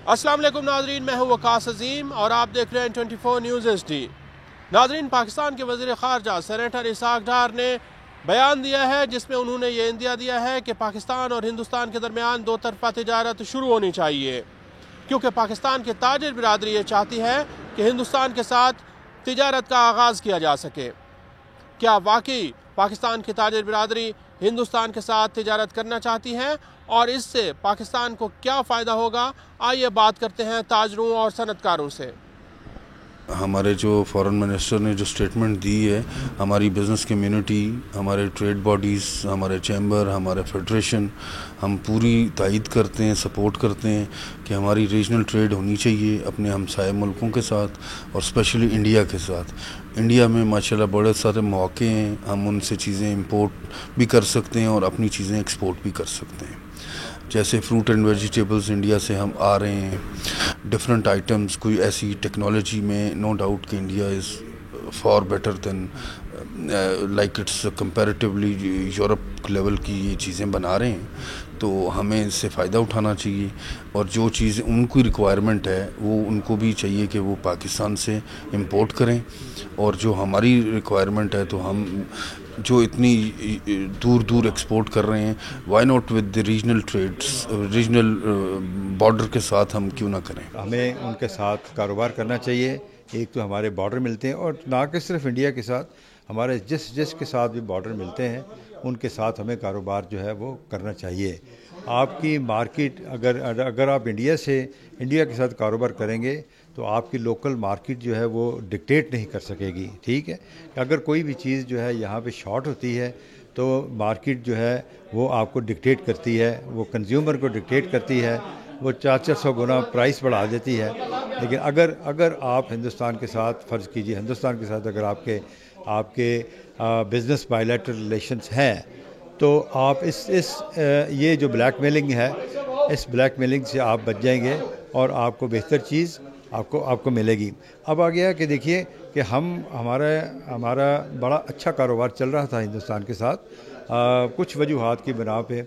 अस्सलाम वालेकुम नाजरीन, मैं हूँ वकास अजीम और आप देख रहे हैं 24 न्यूज़ HD। नाजरीन, पाकिस्तान के वज़ीर ख़ारजा सेनेटर इसहाक डार ने बयान दिया है जिसमें उन्होंने ये इंदिया दिया है कि पाकिस्तान और हिंदुस्तान के दरमियान दो तरफ़ा तिजारत शुरू होनी चाहिए, क्योंकि पाकिस्तान की ताजिर बिरादरी ये चाहती है कि हिंदुस्तान के साथ तिजारत का आगाज़ किया जा सके। क्या वाकई पाकिस्तान की ताजिर बिरादरी हिंदुस्तान के साथ तिजारत करना चाहती है और इससे पाकिस्तान को क्या फ़ायदा होगा? आइए बात करते हैं ताजरों और सनतकारों से। हमारे जो फॉरेन मिनिस्टर ने जो स्टेटमेंट दी है, हमारी बिज़नेस कम्युनिटी, हमारे ट्रेड बॉडीज़, हमारे चैम्बर, हमारे फेडरेशन, हम पूरी तायद करते हैं, सपोर्ट करते हैं कि हमारी रीजनल ट्रेड होनी चाहिए अपने हमसाए मुल्कों के साथ और स्पेशली इंडिया के साथ। इंडिया में माशाल्लाह बड़े सारे मौके हैं, हम उनसे चीज़ें इंपोर्ट भी कर सकते हैं और अपनी चीज़ें एक्सपोर्ट भी कर सकते हैं। जैसे फ्रूट एंड वेजिटेबल्स इंडिया से हम आ रहे हैं, डिफरेंट आइटम्स, कोई ऐसी टेक्नोलॉजी में नो डाउट कि India is for better than like it's comparatively Europe level की ये चीज़ें बना रहे हैं, तो हमें इससे फ़ायदा उठाना चाहिए। और जो चीज़ उनकी रिक्वायरमेंट है वो उनको भी चाहिए कि वो पाकिस्तान से इंपोर्ट करें, और जो हमारी रिक्वायरमेंट है तो हम जो इतनी दूर दूर एक्सपोर्ट कर रहे हैं, why not with the regional trades, regional border के साथ हम क्यों ना करें। हमें उनके साथ कारोबार करना चाहिए। एक तो हमारे बॉर्डर मिलते हैं, और ना कि सिर्फ इंडिया के साथ, हमारे जिस के साथ भी बॉर्डर मिलते हैं उनके साथ हमें कारोबार जो है वो करना चाहिए। आपकी मार्केट अगर आप इंडिया के साथ कारोबार करेंगे तो आपकी लोकल मार्केट जो है वो डिक्टेट नहीं कर सकेगी। ठीक है, अगर कोई भी चीज़ जो है यहाँ पे शॉर्ट होती है तो मार्केट जो है वो आपको डिक्टेट करती है, वो कंज्यूमर को डिक्टेट करती है, वो 400 गुना प्राइस बढ़ा देती है। लेकिन अगर आप हिंदुस्तान के साथ, फ़र्ज़ कीजिए हिंदुस्तान के साथ अगर आपके बिज़नेस बायलैटरल रिलेशंस हैं, तो आप ये जो ब्लैकमेलिंग है, इस ब्लैकमेलिंग से आप बच जाएंगे और आपको बेहतर चीज़ आपको मिलेगी। अब आ गया कि देखिए कि हमारा बड़ा अच्छा कारोबार चल रहा था हिंदुस्तान के साथ, कुछ वजूहात की बिना पे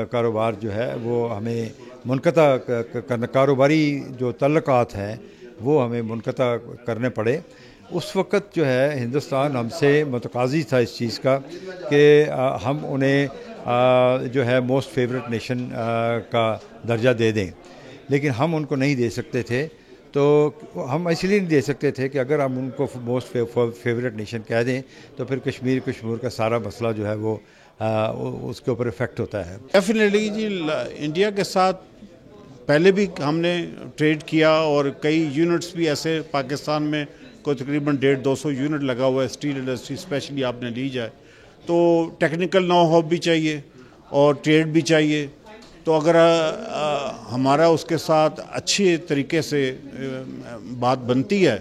कारोबार जो है वो हमें मुनक़ता करना, कारोबारी जो तल्लुकात हैं वो हमें मुनक़ता करने पड़े। उस वक़्त जो है हिंदुस्तान हमसे मुतकाज़ी था इस चीज़ का कि हम उन्हें जो है मोस्ट फेवरेट नेशन का दर्जा दे दें, लेकिन हम उनको नहीं दे सकते थे। तो हम इसलिए नहीं दे सकते थे कि अगर हम उनको मोस्ट फेवरेट नेशन कह दें तो फिर कश्मीर का सारा मसला जो है वो उसके ऊपर इफ़ेक्ट होता है। डेफिनेटली जी, इंडिया के साथ पहले भी हमने ट्रेड किया और कई यूनिट्स भी ऐसे पाकिस्तान में कोई तकरीबन 150-200 यूनिट लगा हुआ है। स्टील इंडस्ट्री स्पेशली आपने ली जाए तो टेक्निकल नो हाउ भी चाहिए और ट्रेड भी चाहिए। तो अगर हमारा उसके साथ अच्छे तरीके से बात बनती है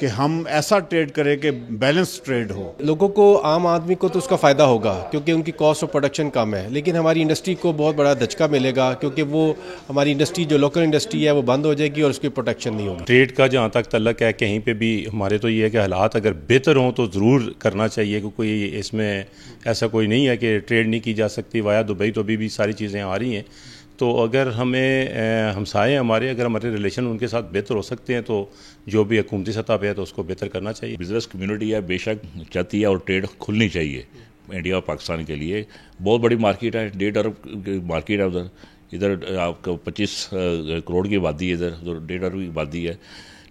कि हम ऐसा ट्रेड करें कि बैलेंस ट्रेड हो, लोगों को, आम आदमी को तो उसका फ़ायदा होगा क्योंकि उनकी कॉस्ट ऑफ प्रोडक्शन कम है, लेकिन हमारी इंडस्ट्री को बहुत बड़ा धचका मिलेगा क्योंकि वो हमारी इंडस्ट्री जो लोकल इंडस्ट्री है वो बंद हो जाएगी और उसकी प्रोटेक्शन नहीं होगी। ट्रेड का जहाँ तक तल्लक है, कहीं पे भी हमारे तो ये है कि हालात अगर बेहतर हों तो ज़रूर करना चाहिए, क्योंकि कोई इसमें ऐसा कोई नहीं है कि ट्रेड नहीं की जा सकती। वाया दुबई तो अभी भी सारी चीज़ें आ रही हैं। तो अगर हमें हमसाए हमारे, अगर हमारे रिलेशन उनके साथ बेहतर हो सकते हैं तो जो भी हुकूमती सतह पे है तो उसको बेहतर करना चाहिए। बिज़नेस कम्युनिटी है बेशक चाहती है और ट्रेड खुलनी चाहिए इंडिया और पाकिस्तान के लिए। बहुत बड़ी मार्केट है, 1.5 अरब की मार्केट है इधर आपको 25 करोड़ की आबादी है, इधर 1.5 अरब की आबादी है।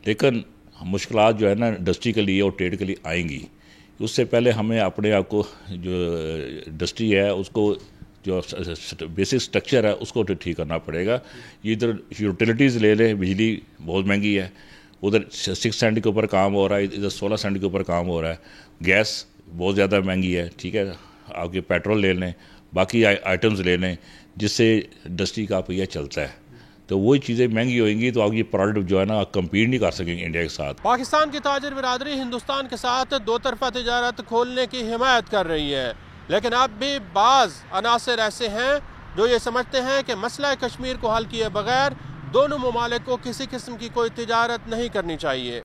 लेकिन मुश्किलात जो है ना इंडस्ट्री के लिए और ट्रेड के लिए आएंगी। उससे पहले हमें अपने आप को, जो इंडस्ट्री है उसको, जो बेसिक स्ट्रक्चर है उसको तो ठीक करना पड़ेगा। ये इधर यूटिलिटीज़ ले लें, बिजली बहुत महंगी है, उधर 6 सेंट के ऊपर काम हो रहा है, इधर 16 सेंट के ऊपर काम हो रहा है। गैस बहुत ज़्यादा महंगी है, ठीक है, आपके पेट्रोल ले लें, बाकी आइटम्स ले लें जिससे इंडस्ट्री का पहिया चलता है। तो वही चीज़ें महंगी होंगी तो आपकी प्रोडक्ट जो है ना कम्पीट नहीं कर सकेंगे इंडिया के साथ। पाकिस्तान की ताजिर बिरादरी हिंदुस्तान के साथ दो तरफा तिजारत खोलने की हिमायत कर रही है, लेकिन अब भी बाज़ अनासर ऐसे हैं जो ये समझते हैं कि मसला कश्मीर को हल किए बगैर दोनों ममालिक को किसी किस्म की कोई तिजारत नहीं करनी चाहिए।